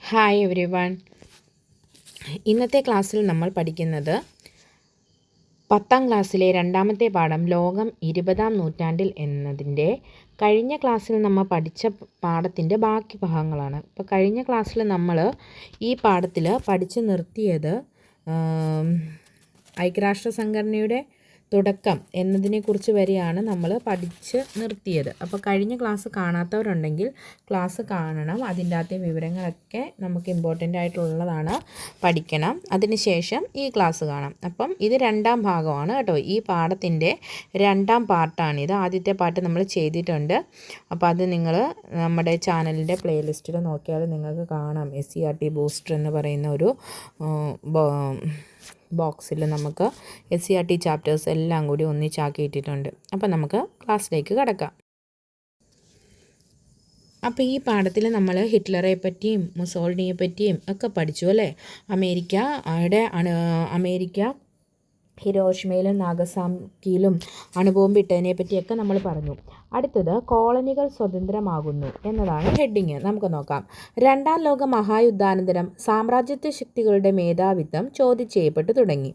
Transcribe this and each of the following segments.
Hi every one. ഇന്നത്തെ ക്ലാസ്സിൽ നമ്മൾ പഠിക്കുന്നത് 10ാം ക്ലാസ്സിലെ രണ്ടാമത്തെ പാഠം ലോകം 20ാം നൂറ്റാണ്ടിൽ എന്നതിൻ്റെ കഴിഞ്ഞ ക്ലാസ്സിൽ നമ്മൾ പഠിച്ച പാഠത്തിൻ്റെ ബാക്കി ഭാഗങ്ങളാണ്. അപ്പോൾ കഴിഞ്ഞ ക്ലാസ്സിൽ നമ്മൾ ഈ പാഠത്തിൽ പഠിച്ച് നിർത്തിയത് ഐക്യരാഷ്ട്ര സംഘടനയുടെ തുടക്കം എന്നതിനെക്കുറിച്ച് വരെയാണ് നമ്മൾ പഠിച്ച് നിർത്തിയത്. അപ്പോൾ കഴിഞ്ഞ ക്ലാസ് കാണാത്തവരുണ്ടെങ്കിൽ ക്ലാസ് കാണണം. അതിൻ്റെ അകത്തെ വിവരങ്ങളൊക്കെ നമുക്ക് ഇമ്പോർട്ടൻ്റ് ആയിട്ടുള്ളതാണ്, പഠിക്കണം. അതിനുശേഷം ഈ ക്ലാസ് കാണാം. അപ്പം ഇത് രണ്ടാം ഭാഗമാണ് കേട്ടോ. ഈ പാഠത്തിൻ്റെ രണ്ടാം പാർട്ടാണിത്. ആദ്യത്തെ പാർട്ട് നമ്മൾ ചെയ്തിട്ടുണ്ട്. അപ്പോൾ അത് നിങ്ങൾ നമ്മുടെ ചാനലിൻ്റെ പ്ലേലിസ്റ്റിൽ നോക്കിയാൽ നിങ്ങൾക്ക് കാണാം. SCERT ബൂസ്റ്റർ എന്ന് പറയുന്ന ഒരു ബോക്സിൽ നമുക്ക് SCERT ചാപ്റ്റേഴ്സ് എല്ലാം കൂടി ഒന്നിച്ചാക്കിയിട്ടിട്ടുണ്ട്. അപ്പോൾ നമുക്ക് ക്ലാസ്സിലേക്ക് കടക്കാം. അപ്പോൾ ഈ പാഠത്തിൽ നമ്മൾ ഹിറ്റ്ലറെ പറ്റിയും മുസോളിനിയെ പറ്റിയും ഒക്കെ പഠിച്ചു അല്ലേ. അമേരിക്ക ഹിരോഷിമയിലും നാഗസാക്കിയിലും അണുബോംബിട്ടതിനെ പറ്റിയൊക്കെ നമ്മൾ പറഞ്ഞു. അടുത്തത് കോളനികൾ സ്വതന്ത്രമാകുന്നു എന്നതാണ് ഹെഡിങ്. നമുക്ക് നോക്കാം. രണ്ടാം ലോക മഹായുദ്ധാനന്തരം സാമ്രാജ്യത്വ ശക്തികളുടെ മേധാവിത്വം ചോദ്യം ചെയ്യപ്പെട്ടു തുടങ്ങി.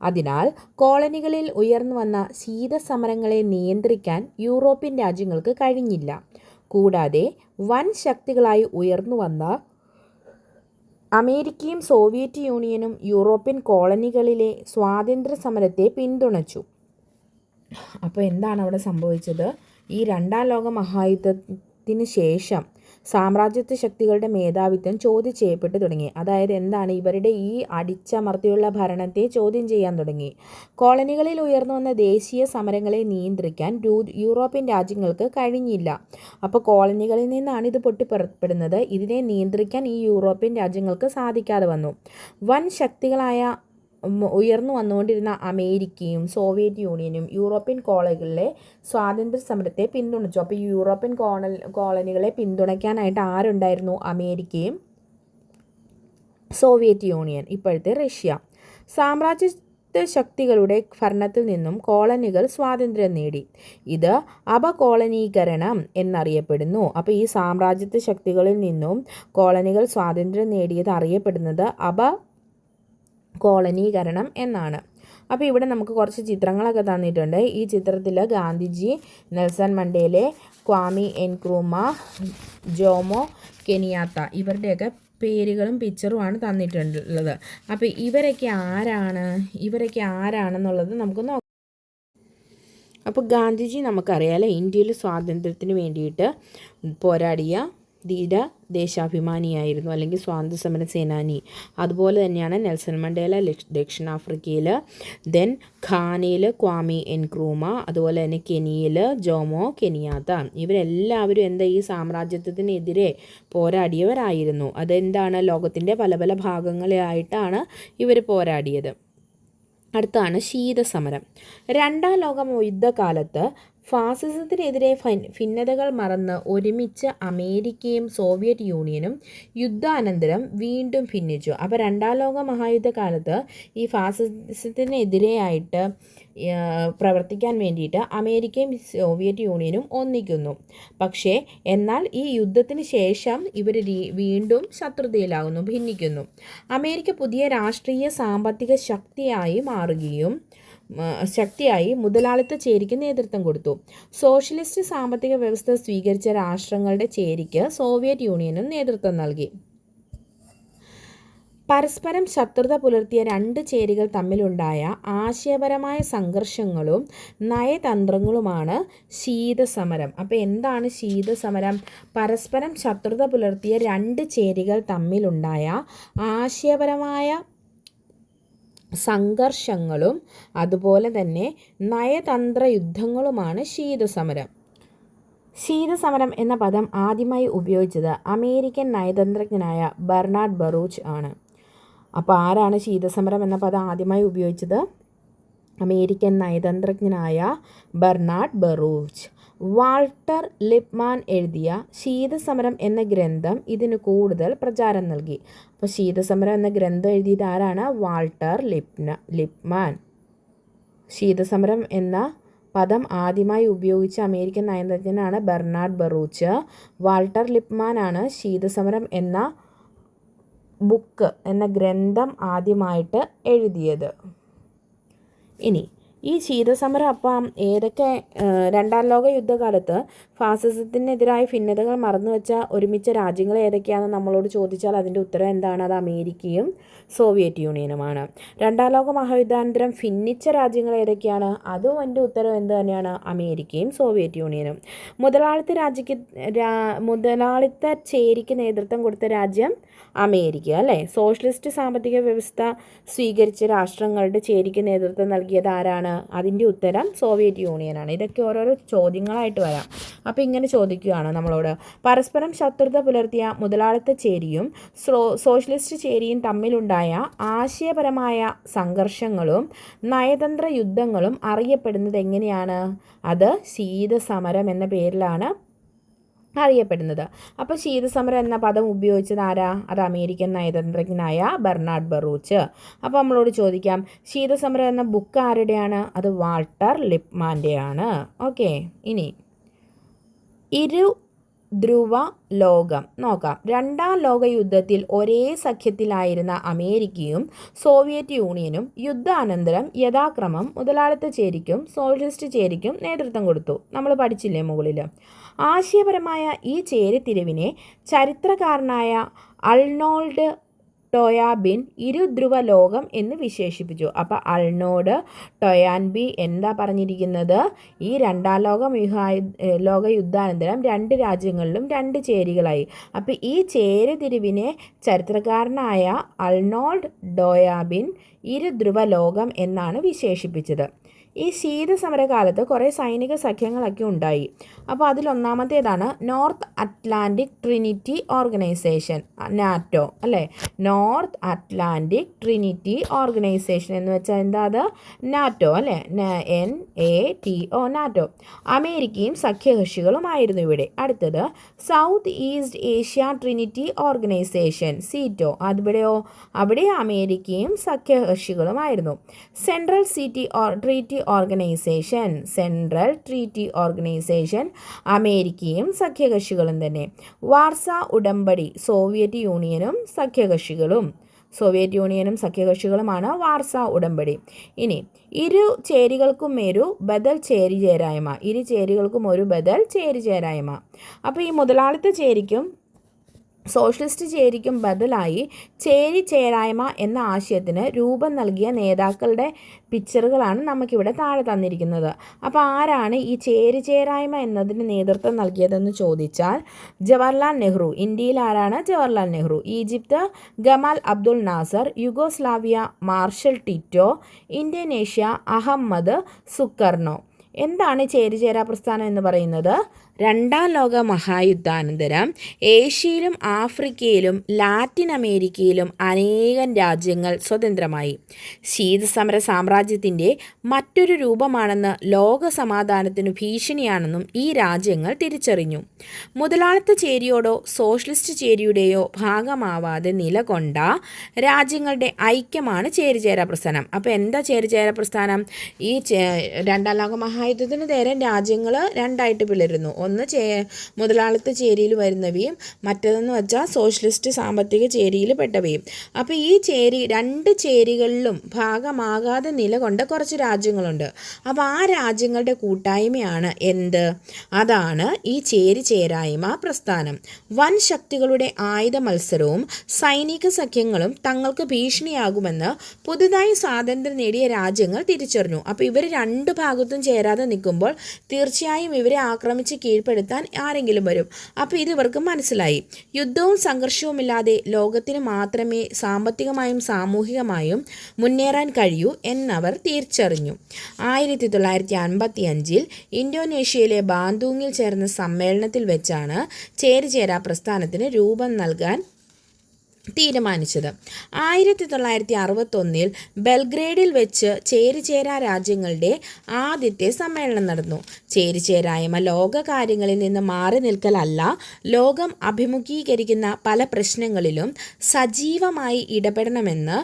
അതിനാൽ കോളനികളിൽ ഉയർന്നു വന്ന ശീതസമരങ്ങളെ നിയന്ത്രിക്കാൻ യൂറോപ്യൻ രാജ്യങ്ങൾക്ക് കഴിഞ്ഞില്ല. കൂടാതെ വൻ ശക്തികളായി ഉയർന്നു വന്ന അമേരിക്കയും സോവിയറ്റ് യൂണിയനും യൂറോപ്യൻ കോളനികളിലെ സ്വാതന്ത്ര്യ സമരത്തെ പിന്തുണച്ചു. അപ്പോൾ എന്താണ് അവിടെ സംഭവിച്ചത്? ഈ രണ്ടാം ലോക മഹായുദ്ധത്തിന് ശേഷം സാമ്രാജ്യത്വ ശക്തികളുടെ മേധാവിത്വം ചോദ്യം ചെയ്യപ്പെട്ടു തുടങ്ങി. അതായത് എന്താണ്, ഇവരുടെ ഈ അടിച്ചമർത്തിയുള്ള ഭരണത്തെ ചോദ്യം ചെയ്യാൻ തുടങ്ങി. കോളനികളിൽ ഉയർന്നു വന്ന ദേശീയ സമരങ്ങളെ നിയന്ത്രിക്കാൻ യൂറോപ്യൻ രാജ്യങ്ങൾക്ക് കഴിഞ്ഞില്ല. അപ്പോൾ കോളനികളിൽ നിന്നാണ് ഇത് പൊട്ടിപ്പുറപ്പെടുന്നത്. ഇതിനെ നിയന്ത്രിക്കാൻ ഈ യൂറോപ്യൻ രാജ്യങ്ങൾക്ക് സാധിക്കാതെ വന്നു. വൻ ശക്തികളായ ഉയർന്നു വന്നുകൊണ്ടിരുന്ന അമേരിക്കയും സോവിയറ്റ് യൂണിയനും യൂറോപ്യൻ കോളനികളിലെ സ്വാതന്ത്ര്യ സമരത്തെ പിന്തുണച്ചു. അപ്പോൾ ഈ യൂറോപ്യൻ കോളനികളെ പിന്തുണയ്ക്കാനായിട്ട് ആരുണ്ടായിരുന്നു? അമേരിക്കയും സോവിയറ്റ് യൂണിയൻ, ഇപ്പോഴത്തെ റഷ്യ. സാമ്രാജ്യത്വ ശക്തികളുടെ ഭരണത്തിൽ നിന്നും കോളനികൾ സ്വാതന്ത്ര്യം നേടി. ഇത് അപകോളനീകരണം എന്നറിയപ്പെടുന്നു. അപ്പോൾ ഈ സാമ്രാജ്യത്വ ശക്തികളിൽ നിന്നും കോളനികൾ സ്വാതന്ത്ര്യം നേടിയത് അറിയപ്പെടുന്നത് കോളനീകരണം എന്നാണ്. അപ്പോൾ ഇവിടെ നമുക്ക് കുറച്ച് ചിത്രങ്ങളൊക്കെ തന്നിട്ടുണ്ട്. ഈ ചിത്രത്തിൽ Gandhiji, Nelson Mandela, Kwame Nkrumah, Jomo Kenyatta ഇവരുടെയൊക്കെ പേരുകളും പിക്ചറുമാണ് തന്നിട്ടുള്ളത്. അപ്പോൾ ഇവരൊക്കെ ആരാണെന്നുള്ളത് നമുക്ക് നോക്കാം. അപ്പോൾ ഗാന്ധിജി നമുക്കറിയാമല്ലോ, ഇന്ത്യയിൽ സ്വാതന്ത്ര്യത്തിന് വേണ്ടിയിട്ട് പോരാടിയ ധീര ദേശാഭിമാനിയായിരുന്നു, അല്ലെങ്കിൽ സ്വാതന്ത്ര്യ സമര സേനാനി. അതുപോലെ തന്നെയാണ് നെൽസൺ മണ്ടേല ദക്ഷിണാഫ്രിക്കയിൽ, ദെൻ ഘാനയിൽ ക്വാമി എൻക്രൂമ, അതുപോലെ തന്നെ കെനിയയിൽ ജോമോ കെനിയാത്ത. ഇവരെല്ലാവരും ഈ സാമ്രാജ്യത്വത്തിനെതിരെ പോരാടിയവരായിരുന്നു. അതെന്താണ്, ലോകത്തിൻ്റെ പല പല ഭാഗങ്ങളിലായിട്ടാണ് ഇവർ പോരാടിയത്. അടുത്താണ് ശീതസമരം. രണ്ടാം ലോക യുദ്ധകാലത്ത് ഫാസിസത്തിനെതിരെ ഭിന്നതകൾ മറന്ന് ഒരുമിച്ച് അമേരിക്കയും സോവിയറ്റ് യൂണിയനും യുദ്ധാനന്തരം വീണ്ടും ഭിന്നിച്ചു. അപ്പോൾ രണ്ടാം ലോക മഹായുദ്ധകാലത്ത് ഈ ഫാസിസത്തിനെതിരെയായിട്ട് പ്രവർത്തിക്കാൻ വേണ്ടിയിട്ട് അമേരിക്കയും സോവിയറ്റ് യൂണിയനും ഒന്നിക്കുന്നു. എന്നാൽ ഈ യുദ്ധത്തിന് ശേഷം ഇവർ വീണ്ടും ശത്രുതയിലാകുന്നു, ഭിന്നിക്കുന്നു. അമേരിക്ക പുതിയ രാഷ്ട്രീയ സാമ്പത്തിക ശക്തിയായി മുതലാളിത്ത ചേരിക്ക് നേതൃത്വം കൊടുത്തു. സോഷ്യലിസ്റ്റ് സാമ്പത്തിക വ്യവസ്ഥ സ്വീകരിച്ച രാഷ്ട്രങ്ങളുടെ ചേരിക്ക് സോവിയറ്റ് യൂണിയനും നേതൃത്വം നൽകി. പരസ്പരം ശത്രുത പുലർത്തിയ രണ്ട് ചേരികൾ തമ്മിലുണ്ടായ ആശയപരമായ സംഘർഷങ്ങളും നയതന്ത്രങ്ങളുമാണ് ശീതസമരം. അപ്പോൾ എന്താണ് ശീതസമരം? പരസ്പരം ശത്രുത പുലർത്തിയ രണ്ട് ചേരികൾ തമ്മിലുണ്ടായ ആശയപരമായ സംഘർഷങ്ങളും അതുപോലെ തന്നെ നയതന്ത്ര യുദ്ധങ്ങളുമാണ് ശീതസമരം. ശീതസമരം എന്ന പദം ആദ്യമായി ഉപയോഗിച്ചത് അമേരിക്കൻ നയതന്ത്രജ്ഞനായ ബെർണാഡ് ബറൂച്ച് ആണ്. അപ്പോൾ ആരാണ് ശീതസമരം എന്ന പദം ആദ്യമായി ഉപയോഗിച്ചത്? അമേരിക്കൻ നയതന്ത്രജ്ഞനായ ബെർണാഡ് ബറൂച്ച്. വാൾട്ടർ ലിപ്മാൻ എഴുതിയ ശീതസമരം എന്ന ഗ്രന്ഥം ഇതിന് കൂടുതൽ പ്രചാരം നൽകി. അപ്പോൾ ശീതസമരം എന്ന ഗ്രന്ഥം എഴുതിയത് ആരാണ്? Walter Lipman. ശീതസമരം എന്ന പദം ആദ്യമായി ഉപയോഗിച്ച അമേരിക്കൻ നയതന്ത്രജ്ഞനാണ് ബെർണാഡ് ബറൂച്ച്. വാൾട്ടർ ലിപ്മാൻ ആണ് ശീതസമരം എന്ന ബുക്ക് എന്ന ഗ്രന്ഥം ആദ്യമായിട്ട് എഴുതിയത്? ഇനി ഈ ശീതസമരം അപ്പം ഏതൊക്കെ രണ്ടാം ലോക യുദ്ധകാലത്ത് ഫാസിസത്തിനെതിരായ ഭിന്നതകൾ മറന്നുവെച്ച ഒരുമിച്ച രാജ്യങ്ങൾ ഏതൊക്കെയാണെന്ന് നമ്മളോട് ചോദിച്ചാൽ അതിൻ്റെ ഉത്തരം എന്താണ്? അത് അമേരിക്കയും സോവിയറ്റ് യൂണിയനുമാണ്. രണ്ടാം ലോക മഹായുദ്ധാനന്തരം ഭിന്നിച്ച രാജ്യങ്ങൾ ഏതൊക്കെയാണ്? അതും എൻ്റെ ഉത്തരം എന്ത് തന്നെയാണ്? അമേരിക്കയും സോവിയറ്റ് യൂണിയനും. മുതലാളിത്ത ചേരിക്ക് നേതൃത്വം കൊടുത്ത രാജ്യം അമേരിക്ക അല്ലേ? സോഷ്യലിസ്റ്റ് സാമ്പത്തിക വ്യവസ്ഥ സ്വീകരിച്ച രാഷ്ട്രങ്ങളുടെ ചേരിക്ക് നേതൃത്വം നൽകിയത് ആരാണ്? അതിൻ്റെ ഉത്തരം സോവിയറ്റ് യൂണിയനാണ്. ഇതൊക്കെ ഓരോരോ ചോദ്യങ്ങളായിട്ട് വരാം. അപ്പോൾ ഇങ്ങനെ ചോദിക്കുകയാണ് നമ്മളോട്, പരസ്പരം ശത്രുത പുലർത്തിയ മുതലാളിത്ത ചേരിയും സോഷ്യലിസ്റ്റ് ചേരിയും തമ്മിലുണ്ടായ ആശയപരമായ സംഘർഷങ്ങളും നയതന്ത്ര യുദ്ധങ്ങളും അറിയപ്പെടുന്നത് എങ്ങനെയാണ്? അത് ശീതസമരം എന്ന പേരിലാണ് അറിയപ്പെടുന്നത്. അപ്പോൾ ശീതസമരം എന്ന പദം ഉപയോഗിച്ചത് ആരാ? അത് അമേരിക്കൻ നയതന്ത്രജ്ഞനായ ബെർണാഡ് ബറൂച്ച്. അപ്പോൾ നമ്മളോട് ചോദിക്കാം, ശീതസമരം എന്ന ബുക്ക് ആരുടെയാണ്? അത് വാൾട്ടർ ലിപ്മാൻ്റെയാണ്. ഓക്കെ, ഇനി ധ്രുവ ലോകം നോക്കാം. രണ്ടാം ലോക യുദ്ധത്തിൽ ഒരേ സഖ്യത്തിലായിരുന്ന അമേരിക്കയും സോവിയറ്റ് യൂണിയനും യുദ്ധാനന്തരം യഥാക്രമം മുതലാളിത്ത ചേരിക്കും സോഷ്യലിസ്റ്റ് ചേരിക്കും നേതൃത്വം കൊടുത്തു. നമ്മൾ പഠിച്ചില്ലേ മുകളിൽ? ആശയപരമായ ഈ ചേരിതിരിവിനെ ചരിത്രകാരനായ അൾനോൾഡ് ടോയാൻബി ഇരുധ്രുവ ലോകം എന്ന് വിശേഷിപ്പിച്ചു. അപ്പോൾ അൾനോൾഡ് ടോയാൻബി എന്താ പറഞ്ഞിരിക്കുന്നത്? ഈ രണ്ടാം ലോക യുദ്ധാനന്തരം രണ്ട് രാജ്യങ്ങളിലും രണ്ട് ചേരികളായി. അപ്പോൾ ഈ ചേരിതിരിവിനെ ചരിത്രകാരനായ അൾനോൾഡ് ടോയാൻബി ഇരുധ്രുവ ലോകം എന്നാണ് വിശേഷിപ്പിച്ചത്. ഈ ശീതസമരകാലത്ത് കുറേ സൈനിക സഖ്യങ്ങളൊക്കെ ഉണ്ടായി. അപ്പോൾ അതിലൊന്നാമത്തേതാണ് North Atlantic treaty organisation, NATO അല്ലേ? നോർത്ത് അറ്റ്ലാന്റിക് ട്രിനിറ്റി ഓർഗനൈസേഷൻ എന്ന് വെച്ചാൽ എന്താ? അത് നാറ്റോ അല്ലേ? NATO, NATO. അമേരിക്കയും സഖ്യകക്ഷികളുമായിരുന്നു ഇവിടെ. അടുത്തത് South East Asia treaty organisation, SEATO. അവിടെ അമേരിക്കയും സഖ്യകക്ഷികളുമായിരുന്നു. സെൻട്രൽ ട്രീറ്റി ഓർഗനൈസേഷൻ അമേരിക്കയും സഖ്യകക്ഷികളും തന്നെ. വാർസ ഉടമ്പടി സോവിയറ്റ് യൂണിയനും സഖ്യകക്ഷികളുമാണ് വാർസ ഉടമ്പടി. ഇനി ഇരു ചേരികൾക്കും ഒരു ബദൽ ചേരിചേരായ്മ. ഇരു ചേരികൾക്കും ഒരു ബദൽ ചേരിചേരായ്മ. അപ്പോൾ ഈ മുതലാളിത്ത ചേരിക്കും സോഷ്യലിസ്റ്റ് ചേരിക്കും ബദലായി ചേരിചേരായ്മ എന്ന ആശയത്തിന് രൂപം നൽകിയ നേതാക്കളുടെ പിക്ചറുകളാണ് നമുക്കിവിടെ താഴെ തന്നിരിക്കുന്നത്. അപ്പോൾ ആരാണ് ഈ ചേരിചേരായ്മ എന്നതിന് നേതൃത്വം നൽകിയതെന്ന് ചോദിച്ചാൽ ജവഹർലാൽ നെഹ്റു. ഇന്ത്യയിൽ ആരാണ്? Jawaharlal Nehru. Egypt Gamal Abdel Nasser. Yugoslavia Marshal Tito. Indonesia Ahmed Sukarno. എന്താണ് ചേരിചേരാ പ്രസ്ഥാനം എന്ന് പറയുന്നത്? രണ്ടാം ലോക മഹായുദ്ധാനന്തരം ഏഷ്യയിലും ആഫ്രിക്കയിലും ലാറ്റിൻ അമേരിക്കയിലും അനേകം രാജ്യങ്ങൾ സ്വതന്ത്രമായി. ശീതസമര സാമ്രാജ്യത്തിൻ്റെ മറ്റൊരു രൂപമാണെന്ന് ലോക സമാധാനത്തിനു ഭീഷണിയാണെന്നും ഈ രാജ്യങ്ങൾ തിരിച്ചറിഞ്ഞു. മുതലാളിത്ത ചേരിയോടോ സോഷ്യലിസ്റ്റ് ചേരിയുടെയോ ഭാഗമാവാതെ നിലകൊണ്ട രാജ്യങ്ങളുടെ ഐക്യമാണ് ചേരിചേരാ പ്രസ്ഥാനം. അപ്പോൾ എന്താ ചേരിചേരാ പ്രസ്ഥാനം? ഈ രണ്ടാം ലോക മഹായുദ്ധത്തിന് നേരം രാജ്യങ്ങൾ രണ്ടായിട്ട് പിളരുന്നു. ഒന്ന് മുതലാളിത്ത ചേരിയിൽ വരുന്നവയും മറ്റേതെന്ന് വെച്ചാൽ സോഷ്യലിസ്റ്റ് സാമ്പത്തിക ചേരിയിൽ പെട്ടവയും. അപ്പോൾ ഈ രണ്ട് ചേരികളിലും ഭാഗമാകാതെ നിലകൊണ്ട കുറച്ച് രാജ്യങ്ങളുണ്ട്. അപ്പോൾ ആ രാജ്യങ്ങളുടെ കൂട്ടായ്മയാണ് എന്ത്? അതാണ് ഈ ചേരിചേരായ്മ പ്രസ്ഥാനം. വൻ ശക്തികളുടെ ആയുധ മത്സരവും സൈനിക സഖ്യങ്ങളും തങ്ങൾക്ക് ഭീഷണിയാകുമെന്ന് പുതുതായി സ്വാതന്ത്ര്യം നേടിയ രാജ്യങ്ങൾ തിരിച്ചറിഞ്ഞു. അപ്പോൾ ഇവർ രണ്ട് ഭാഗത്തും ചേരാതെ നിൽക്കുമ്പോൾ തീർച്ചയായും ഇവരെ ആക്രമിച്ച് കീഴ്പ്പെടുത്താൻ ആരെങ്കിലും വരും. അപ്പോൾ ഇത് ഇവർക്ക് മനസ്സിലായി. യുദ്ധവും സംഘർഷവുമില്ലാതെ ലോകത്തിന് മാത്രമേ സാമ്പത്തികമായും സാമൂഹികമായും മുന്നേറാൻ കഴിയൂ എന്നവർ തിരിച്ചറിഞ്ഞു. 1955 ഇന്തോനേഷ്യയിലെ ബാന്തൂങ്ങിൽ ചേർന്ന സമ്മേളനത്തിൽ വെച്ചാണ് ചേരിചേരാ പ്രസ്ഥാനത്തിന് രൂപം നൽകാൻ തീരുമാനിച്ചത്. 1961 ബെൽഗ്രേഡിൽ വെച്ച് ചേരിചേരാ രാജ്യങ്ങളുടെ ആദ്യത്തെ സമ്മേളനം നടന്നു. ചേരിചേരായ്മ ലോകകാര്യങ്ങളിൽ നിന്ന് മാറി നിൽക്കലല്ല, ലോകം അഭിമുഖീകരിക്കുന്ന പല പ്രശ്നങ്ങളിലും സജീവമായി ഇടപെടണമെന്ന്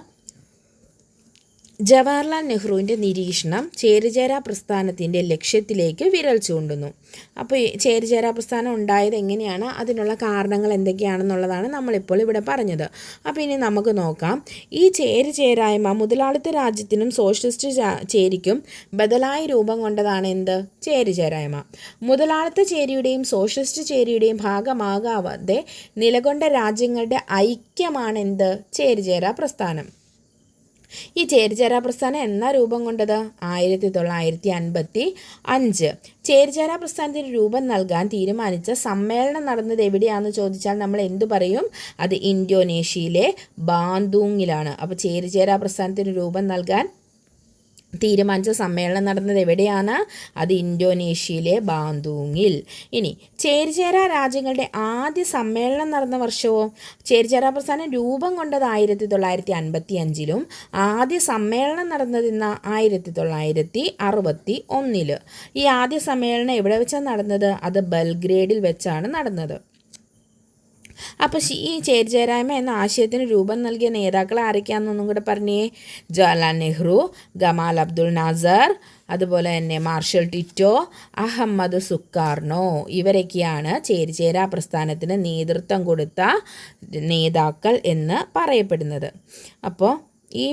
ജവഹർലാൽ നെഹ്റുവിൻ്റെ നിരീക്ഷണം ചേരിചേരാ പ്രസ്ഥാനത്തിൻ്റെ ലക്ഷ്യത്തിലേക്ക് വിരൽ ചൂണ്ടുന്നു. അപ്പോൾ ഈ ചേരിചേരാ പ്രസ്ഥാനം ഉണ്ടായത് എങ്ങനെയാണ്, അതിനുള്ള കാരണങ്ങൾ എന്തൊക്കെയാണെന്നുള്ളതാണ് നമ്മളിപ്പോൾ ഇവിടെ പറഞ്ഞത്. അപ്പോൾ ഇനി നമുക്ക് നോക്കാം. ഈ ചേരിചേരായ്മ മുതലാളിത്ത രാജ്യത്തിനും സോഷ്യലിസ്റ്റ് ചേരിക്കും ബദലായി രൂപം കൊണ്ടതാണ് എന്ത്? ചേരിചേരായ്മ. മുതലാളിത്ത ചേരിയുടെയും സോഷ്യലിസ്റ്റ് ചേരിയുടെയും ഭാഗമാകാതെ നിലകൊണ്ട രാജ്യങ്ങളുടെ ഐക്യമാണ് എന്ത്? ചേരിചേരാ പ്രസ്ഥാനം. ഈ ചേരിചേരാ പ്രസ്ഥാനം എന്നാ രൂപം കൊണ്ടത്? 1955. ചേരിചേരാ പ്രസ്ഥാനത്തിന് രൂപം നൽകാൻ തീരുമാനിച്ച സമ്മേളനം നടന്നത് എവിടെയാണെന്ന് ചോദിച്ചാൽ നമ്മൾ എന്തു പറയും? അത് ഇന്തോനേഷ്യയിലെ ബാന്തൂങ്ങിലാണ്. അപ്പോൾ ചേരിചേരാ പ്രസ്ഥാനത്തിന് രൂപം നൽകാൻ തീരുമാനിച്ച സമ്മേളനം നടന്നത് എവിടെയാണ്? അത് ഇന്തോനേഷ്യയിലെ ബാന്തൂങ്ങിൽ. ഇനി ചേരിചേരാ രാജ്യങ്ങളുടെ ആദ്യ സമ്മേളനം നടന്ന വർഷവും, ചേരിചേരാ പ്രസ്ഥാനം രൂപം കൊണ്ടത് 1955-ലും ആദ്യ സമ്മേളനം നടന്നത് 1961. ഈ ആദ്യ സമ്മേളനം എവിടെ വെച്ചാണ് നടന്നത്? അത് ബൽഗ്രേഡിൽ വെച്ചാണ് നടന്നത്. അപ്പോൾ ഈ ചേരിചേരായ്മ എന്ന ആശയത്തിന് രൂപം നൽകിയ നേതാക്കൾ ആരൊക്കെയാണെന്നൊന്നും കൂടെ പറഞ്ഞേ. ജവഹർലാൽ നെഹ്റു, ഗമാൽ അബ്ദുൽ നാസർ, അതുപോലെ തന്നെ മാർഷൽ ടിറ്റോ, അഹമ്മദ് സുക്കാർണോ, ഇവരൊക്കെയാണ് ചേരിചേരാ പ്രസ്ഥാനത്തിന് നേതൃത്വം കൊടുത്ത നേതാക്കൾ എന്ന് പറയപ്പെടുന്നത്. അപ്പോൾ ഈ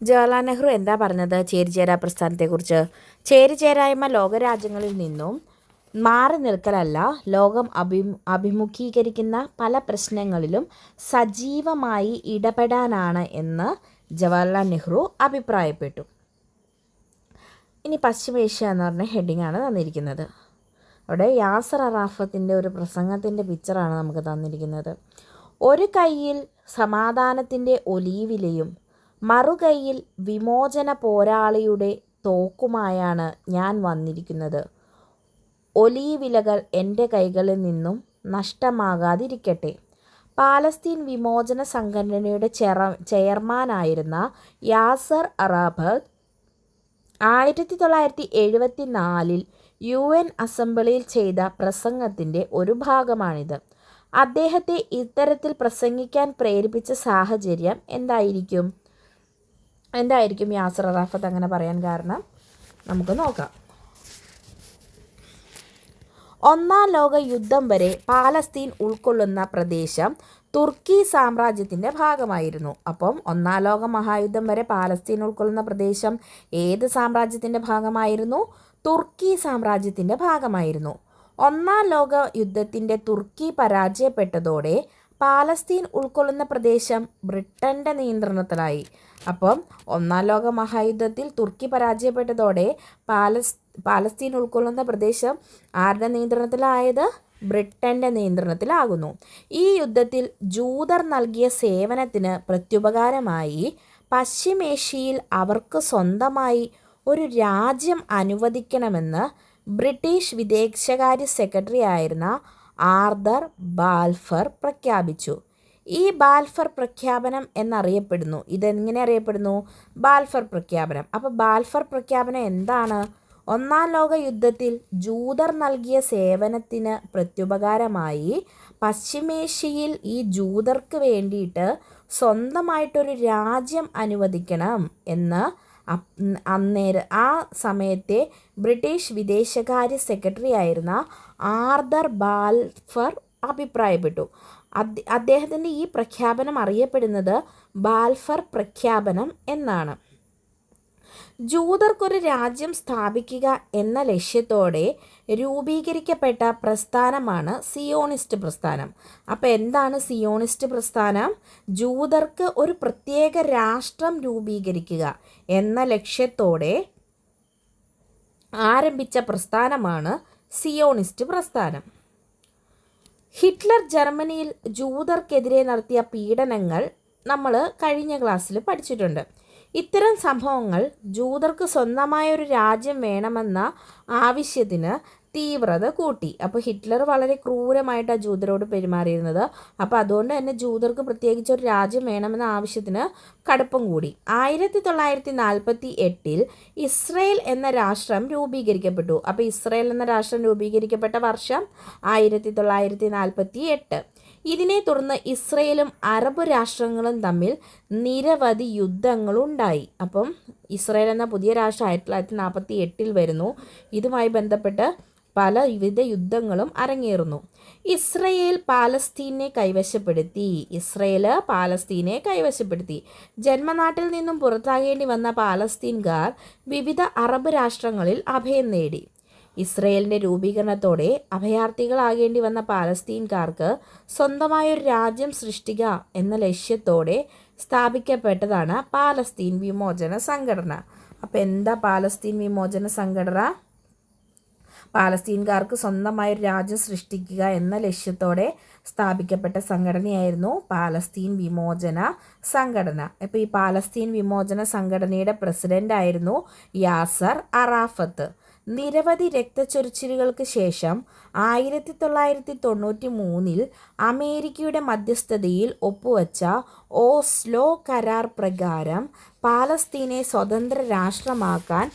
ജവഹർലാൽ നെഹ്റു എന്താ പറഞ്ഞത് ചേരിചേരാ പ്രസ്ഥാനത്തെക്കുറിച്ച്? ചേരിചേരായ്മ ലോകരാജ്യങ്ങളിൽ നിന്നും മാറി നിൽക്കലല്ല, ലോകം അഭിമുഖീകരിക്കുന്ന പല പ്രശ്നങ്ങളിലും സജീവമായി ഇടപെടാനാണ് എന്ന് ജവഹർലാൽ നെഹ്റു അഭിപ്രായപ്പെട്ടു. ഇനി പശ്ചിമേഷ്യ എന്ന് പറഞ്ഞ ഹെഡിങ്ങാണ് തന്നിരിക്കുന്നത്. അവിടെ യാസർ അറാഫത്തിൻ്റെ ഒരു പ്രസംഗത്തിൻ്റെ പിക്ചറാണ് നമുക്ക് തന്നിരിക്കുന്നത്. ഒരു കൈയിൽ സമാധാനത്തിൻ്റെ ഒലീവിലയും മറുകൈയിൽ വിമോചന പോരാളിയുടെ തോക്കുമായാണ് ഞാൻ വന്നിരിക്കുന്നത്. ഒലീവിലകൾ എൻ്റെ കൈകളിൽ നിന്നും നഷ്ടമാകാതിരിക്കട്ടെ. പാലസ്തീൻ വിമോചന സംഘടനയുടെ ചെയർമാനായിരുന്ന യാസർ അറാഫത്ത് 1974 UN അസംബ്ലിയിൽ ചെയ്ത പ്രസംഗത്തിൻ്റെ ഒരു ഭാഗമാണിത്. അദ്ദേഹത്തെ ഇത്തരത്തിൽ പ്രസംഗിക്കാൻ പ്രേരിപ്പിച്ച സാഹചര്യം എന്തായിരിക്കും യാസർ അറാഫത്ത് അങ്ങനെ പറയാൻ കാരണം? നമുക്ക് നോക്കാം. ഒന്നാം ലോക യുദ്ധം വരെ പാലസ്തീൻ ഉൾക്കൊള്ളുന്ന പ്രദേശം തുർക്കി സാമ്രാജ്യത്തിൻ്റെ ഭാഗമായിരുന്നു. അപ്പം ഒന്നാം ലോക മഹായുദ്ധം വരെ പാലസ്തീൻ ഉൾക്കൊള്ളുന്ന പ്രദേശം ഏത് സാമ്രാജ്യത്തിൻ്റെ ഭാഗമായിരുന്നു? തുർക്കി സാമ്രാജ്യത്തിൻ്റെ ഭാഗമായിരുന്നു. ഒന്നാം ലോക യുദ്ധത്തിൻ്റെ തുർക്കി പരാജയപ്പെട്ടതോടെ പാലസ്തീൻ ഉൾക്കൊള്ളുന്ന പ്രദേശം ബ്രിട്ടൻ്റെ നിയന്ത്രണത്തിലായി. അപ്പം ഒന്നാം ലോക മഹായുദ്ധത്തിൽ തുർക്കി പരാജയപ്പെട്ടതോടെ പാലസ്തീൻ ഉൾക്കൊള്ളുന്ന പ്രദേശം ആരുടെ നിയന്ത്രണത്തിലായത്? ബ്രിട്ടൻ്റെ നിയന്ത്രണത്തിലാകുന്നു. ഈ യുദ്ധത്തിൽ ജൂതർ നൽകിയ സേവനത്തിന് പ്രത്യുപകാരമായി പശ്ചിമേഷ്യയിൽ അവർക്ക് സ്വന്തമായി ഒരു രാജ്യം അനുവദിക്കണമെന്ന് ബ്രിട്ടീഷ് വിദേശകാര്യ സെക്രട്ടറി ആയിരുന്ന ആർതർ ബാൽഫർ പ്രഖ്യാപിച്ചു. ഈ ബാൽഫർ പ്രഖ്യാപനം എന്നറിയപ്പെടുന്നു. ഇതെങ്ങനെ അറിയപ്പെടുന്നു? ബാൽഫർ പ്രഖ്യാപനം. അപ്പോൾ ബാൽഫർ പ്രഖ്യാപനം എന്താണ്? ഒന്നാം ലോക യുദ്ധത്തിൽ ജൂതർ നൽകിയ സേവനത്തിന് പ്രത്യുപകാരമായി പശ്ചിമേഷ്യയിൽ ഈ ജൂതർക്ക് വേണ്ടിയിട്ട് സ്വന്തമായിട്ടൊരു രാജ്യം അനുവദിക്കണം എന്ന് ആ സമയത്തെ ബ്രിട്ടീഷ് വിദേശകാര്യ സെക്രട്ടറി ആയിരുന്ന ആർതർ ബാൽഫർ അഭിപ്രായപ്പെട്ടു. അദ്ദേഹത്തിൻ്റെ ഈ പ്രഖ്യാപനം അറിയപ്പെടുന്നത് ബാൽഫർ പ്രഖ്യാപനം എന്നാണ്. ജൂതർക്കൊരു രാജ്യം സ്ഥാപിക്കുക എന്ന ലക്ഷ്യത്തോടെ രൂപീകരിക്കപ്പെട്ട പ്രസ്ഥാനമാണ് സിയോണിസ്റ്റ് പ്രസ്ഥാനം. അപ്പോൾ എന്താണ് സിയോണിസ്റ്റ് പ്രസ്ഥാനം? ജൂതർക്ക് ഒരു പ്രത്യേക രാഷ്ട്രം രൂപീകരിക്കുക എന്ന ലക്ഷ്യത്തോടെ ആരംഭിച്ച പ്രസ്ഥാനമാണ് സിയോണിസ്റ്റ് പ്രസ്ഥാനം. ഹിറ്റ്ലർ ജർമ്മനിയിൽ ജൂതർക്കെതിരെ നടത്തിയ പീഡനങ്ങൾ നമ്മൾ കഴിഞ്ഞ ക്ലാസ്സിൽ പഠിച്ചിട്ടുണ്ട്. ഇത്തരം സംഭവങ്ങൾ ജൂതർക്ക് സ്വന്തമായൊരു രാജ്യം വേണമെന്ന ആവശ്യത്തിന് തീവ്രത കൂട്ടി. അപ്പോൾ ഹിറ്റ്ലർ വളരെ ക്രൂരമായിട്ടാണ് ജൂതരോട് പെരുമാറിയിരുന്നത്. അപ്പോൾ അതുകൊണ്ട് തന്നെ ജൂതർക്ക് പ്രത്യേകിച്ച് ഒരു രാജ്യം വേണമെന്ന ആവശ്യത്തിന് കടുപ്പം കൂടി. 1948 ഇസ്രയേൽ എന്ന രാഷ്ട്രം രൂപീകരിക്കപ്പെട്ടു. അപ്പോൾ ഇസ്രയേൽ എന്ന രാഷ്ട്രം രൂപീകരിക്കപ്പെട്ട വർഷം 1948. ഇതിനെ തുടർന്ന് ഇസ്രയേലും അറബ് രാഷ്ട്രങ്ങളും തമ്മിൽ നിരവധി യുദ്ധങ്ങളുണ്ടായി. അപ്പം ഇസ്രയേൽ എന്ന പുതിയ രാഷ്ട്രം 1948 വരുന്നു. ഇതുമായി ബന്ധപ്പെട്ട് പല വിവിധ യുദ്ധങ്ങളും അരങ്ങേറുന്നു. ഇസ്രയേൽ പാലസ്തീനെ കൈവശപ്പെടുത്തി. ജന്മനാട്ടിൽ നിന്നും പുറത്താകേണ്ടി വന്ന പാലസ്തീൻകാർ വിവിധ അറബ് രാഷ്ട്രങ്ങളിൽ അഭയം നേടി. ഇസ്രയേലിൻ്റെ രൂപീകരണത്തോടെ അഭയാർത്ഥികളാകേണ്ടി വന്ന പാലസ്തീൻകാർക്ക് സ്വന്തമായൊരു രാജ്യം സൃഷ്ടിക്കുക എന്ന ലക്ഷ്യത്തോടെ സ്ഥാപിക്കപ്പെട്ടതാണ് പാലസ്തീൻ വിമോചന സംഘടന. അപ്പോൾ എന്താ പാലസ്തീൻ വിമോചന സംഘടന? പാലസ്തീൻകാർക്ക് സ്വന്തമായൊരു രാജ്യം സൃഷ്ടിക്കുക എന്ന ലക്ഷ്യത്തോടെ സ്ഥാപിക്കപ്പെട്ട സംഘടനയായിരുന്നു പാലസ്തീൻ വിമോചന സംഘടന. ഇപ്പോൾ ഈ പാലസ്തീൻ വിമോചന സംഘടനയുടെ പ്രസിഡൻ്റായിരുന്നു യാസർ അറാഫത്ത്. നിരവധി രക്തച്ചൊരിച്ചിലുകൾക്ക് ശേഷം 1993 അമേരിക്കയുടെ മധ്യസ്ഥതയിൽ ഒപ്പുവെച്ച ഓസ്ലോ കരാർ പ്രകാരം പാലസ്തീനെ സ്വതന്ത്ര രാഷ്ട്രമാക്കാൻ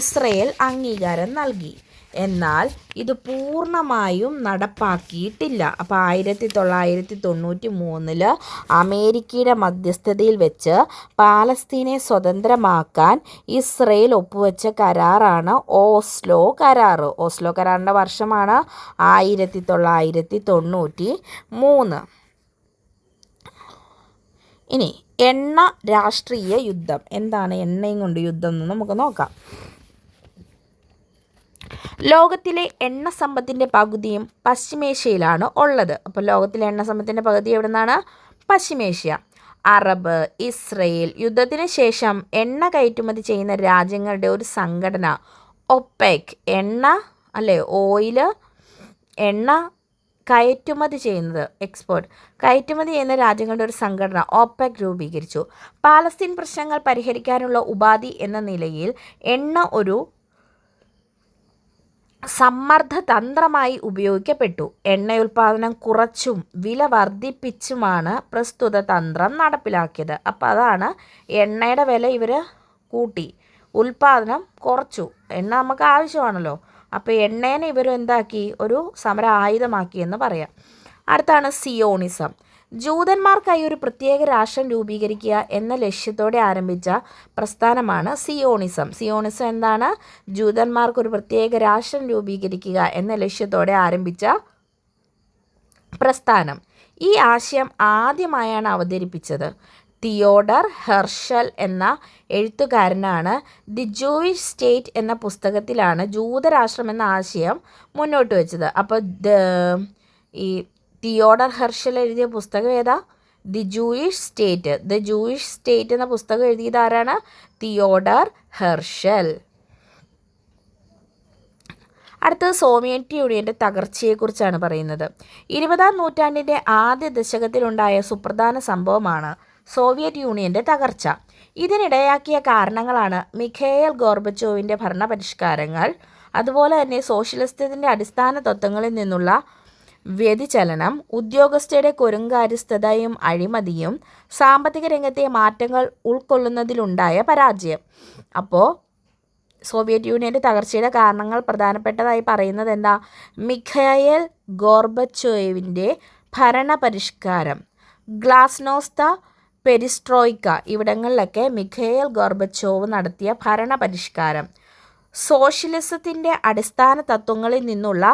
ഇസ്രയേൽ അംഗീകാരം നൽകി. എന്നാൽ ഇത് പൂർണ്ണമായും നടപ്പാക്കിയിട്ടില്ല. അപ്പോൾ 1993 അമേരിക്കയുടെ മധ്യസ്ഥതയിൽ വെച്ച് പാലസ്തീനെ സ്വതന്ത്രമാക്കാൻ ഇസ്രയേൽ ഒപ്പുവെച്ച കരാറാണ് ഓസ്ലോ കരാർ. ഓസ്ലോ കരാറിൻ്റെ വർഷമാണ് 1993. ഇനി എണ്ണ രാഷ്ട്രീയ യുദ്ധം. എന്താണ് എണ്ണയും കൊണ്ട് യുദ്ധം എന്ന് നമുക്ക് നോക്കാം. ലോകത്തിലെ എണ്ണ സമ്പത്തിൻ്റെ പകുതിയും പശ്ചിമേഷ്യയിലാണ് ഉള്ളത്. അപ്പോൾ ലോകത്തിലെ എണ്ണ സമ്പത്തിൻ്റെ പകുതി എവിടെ നിന്നാണ്? പശ്ചിമേഷ്യ. അറബ്, ഇസ്രയേൽ യുദ്ധത്തിന് ശേഷം എണ്ണ കയറ്റുമതി ചെയ്യുന്ന രാജ്യങ്ങളുടെ ഒരു സംഘടന ഒപെക്, ഓയില് എണ്ണ കയറ്റുമതി ചെയ്യുന്നത് കയറ്റുമതി ചെയ്യുന്ന രാജ്യങ്ങളുടെ ഒരു സംഘടന ഒപെക് രൂപീകരിച്ചു. പാലസ്തീൻ പ്രശ്നങ്ങൾ പരിഹരിക്കാനുള്ള ഉപാധി എന്ന നിലയിൽ എണ്ണ ഒരു സമ്മർദ്ദ തന്ത്രമായി ഉപയോഗിക്കപ്പെട്ടു. എണ്ണയുൽപാദനം കുറച്ചും വില വർദ്ധിപ്പിച്ചുമാണ് പ്രസ്തുത തന്ത്രം നടപ്പിലാക്കിയത്. അപ്പോൾ അതാണ് എണ്ണയുടെ വില ഇവർ കൂട്ടി, ഉൽപാദനം കുറച്ചു. എണ്ണ നമുക്ക് ആവശ്യമാണല്ലോ. അപ്പോൾ എണ്ണേനെ ഇവർ എന്താക്കി? ഒരു സമര ആയുധമാക്കി എന്ന് പറയാം. അടുത്താണ് സിയോണിസം. ജൂതന്മാർക്കായി ഒരു പ്രത്യേക രാഷ്ട്രം രൂപീകരിക്കുക എന്ന ലക്ഷ്യത്തോടെ ആരംഭിച്ച പ്രസ്ഥാനമാണ് സിയോണിസം. സിയോണിസം എന്താണ്? ജൂതന്മാർക്കൊരു പ്രത്യേക രാഷ്ട്രം രൂപീകരിക്കുക എന്ന ലക്ഷ്യത്തോടെ ആരംഭിച്ച പ്രസ്ഥാനം. ഈ ആശയം ആദ്യമായാണ് അവതരിപ്പിച്ചത് തിയോഡർ ഹെർഷൽ എന്ന എഴുത്തുകാരനാണ്. ദി ജൂയിഷ് സ്റ്റേറ്റ് എന്ന പുസ്തകത്തിലാണ് ജൂതരാഷ്ട്രം എന്ന ആശയം മുന്നോട്ട് വെച്ചത്. അപ്പോൾ ഈ തിയോഡർ ഹെർഷൽ എഴുതിയ പുസ്തകം ഏതാ? ദി ജൂയിഷ് സ്റ്റേറ്റ് എന്ന പുസ്തകം എഴുതിയത് ആരാണ്? Theodore Herzl. അടുത്തത് സോവിയറ്റ് യൂണിയൻ്റെ തകർച്ചയെക്കുറിച്ചാണ് പറയുന്നത്. 20-ാം നൂറ്റാണ്ടിൻ്റെ ആദ്യ ദശകത്തിലുണ്ടായ സുപ്രധാന സംഭവമാണ് സോവിയറ്റ് യൂണിയൻ്റെ തകർച്ച. ഇതിനിടയാക്കിയ കാരണങ്ങളാണ് മിഖായിൽ ഗോർബച്ചോവിൻ്റെ ഭരണപരിഷ്കാരങ്ങൾ, അതുപോലെ തന്നെ സോഷ്യലിസത്തിൻ്റെ അടിസ്ഥാന തത്വങ്ങളിൽ നിന്നുള്ള വ്യതിചലനം, ഉദ്യോഗസ്ഥരുടെ കൊടുങ്കാര്യസ്ഥതയും അഴിമതിയും, സാമ്പത്തിക രംഗത്തെ മാറ്റങ്ങൾ ഉൾക്കൊള്ളുന്നതിലുണ്ടായ പരാജയം. അപ്പോൾ സോവിയറ്റ് യൂണിയൻ്റെ തകർച്ചയുടെ കാരണങ്ങൾ പ്രധാനപ്പെട്ടതായി പറയുന്നത് എന്താ? മിഖായിൽ ഗോർബച്ചോവിൻ്റെ ഭരണപരിഷ്കാരം, ഗ്ലാസ്നോസ്ത, പെരിസ്ട്രോയിക്ക ഇവിടങ്ങളിലൊക്കെ മിഖായിൽ ഗോർബച്ചോവ് നടത്തിയ ഭരണപരിഷ്കാരം, സോഷ്യലിസത്തിൻ്റെ അടിസ്ഥാന തത്വങ്ങളിൽ നിന്നുള്ള